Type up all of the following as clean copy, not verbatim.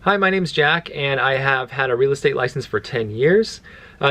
Hi, my name's Jack, and I have had a real estate license for 10 years.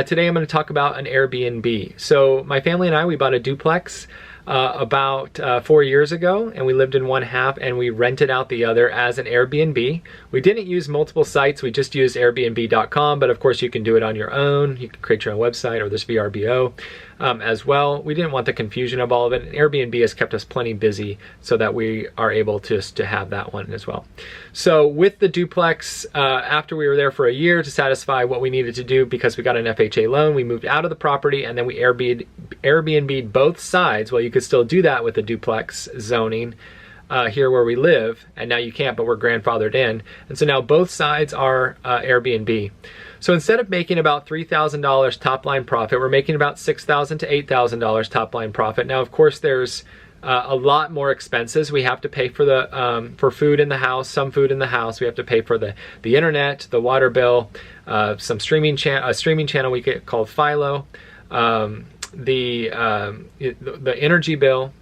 Today I'm going to talk about an Airbnb. So my family and I, we bought a duplex about 4 years ago, and we lived in one half and we rented out the other as an Airbnb. We didn't use multiple sites, we just used Airbnb.com, but of course you can do it on your own. You can create your own website, or there's VRBO as well. We didn't want the confusion of all of it, and Airbnb has kept us plenty busy so that we are able to have that one as well. So with the duplex, after we were there for a year to satisfy what we needed to do because we got an FHA loan, we moved out of the property and then we Airbnb'd both sides. Well, you could still do that with the duplex zoning here where we live, and now you can't, but we're grandfathered in. And so now both sides are Airbnb. So instead of making about $3,000 top line profit, we're making about $6,000 to $8,000 top line profit. Now, of course, there's a lot more expenses. We have to pay for the for food in the house, some food in the house. We have to pay for the internet, the water bill, some streaming channel we get called Philo, the energy bill.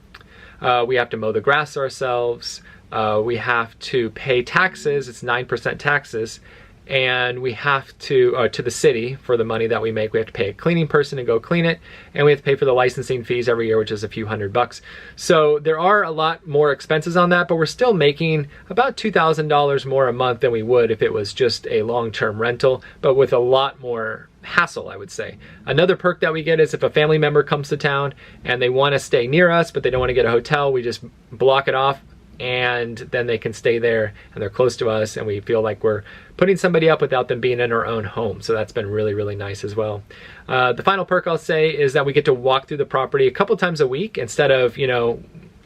We have to mow the grass ourselves. We have to pay taxes. It's 9% taxes. And we have to the city for the money that we make. We have to pay a cleaning person to go clean it, and we have to pay for the licensing fees every year, which is a few $100. So there are a lot more expenses on that, but we're still making about $2,000 more a month than we would if it was just a long-term rental, but with a lot more hassle, I would say. Another perk that we get is if a family member comes to town and they want to stay near us, but they don't want to get a hotel, we just block it off, and then they can stay there and they're close to us, and we feel like we're putting somebody up without them being in our own home. So that's been really, really nice as well. The final perk I'll say is that we get to walk through the property a couple times a week instead of, you know,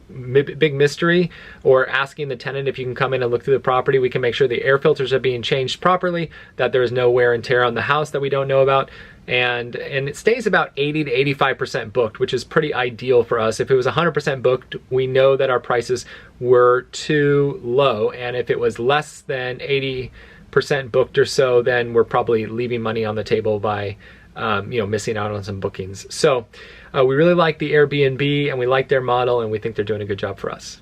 big mystery or asking the tenant if you can come in and look through the property. We can make sure the air filters are being changed properly, that there is no wear and tear on the house that we don't know about, and it stays about 80 to 85% booked, which is pretty ideal for us. If it was 100% booked, we know that our prices were too low, and if it was less than 80% booked or so, then we're probably leaving money on the table by missing out on some bookings. So we really like the Airbnb, and we like their model, and we think they're doing a good job for us.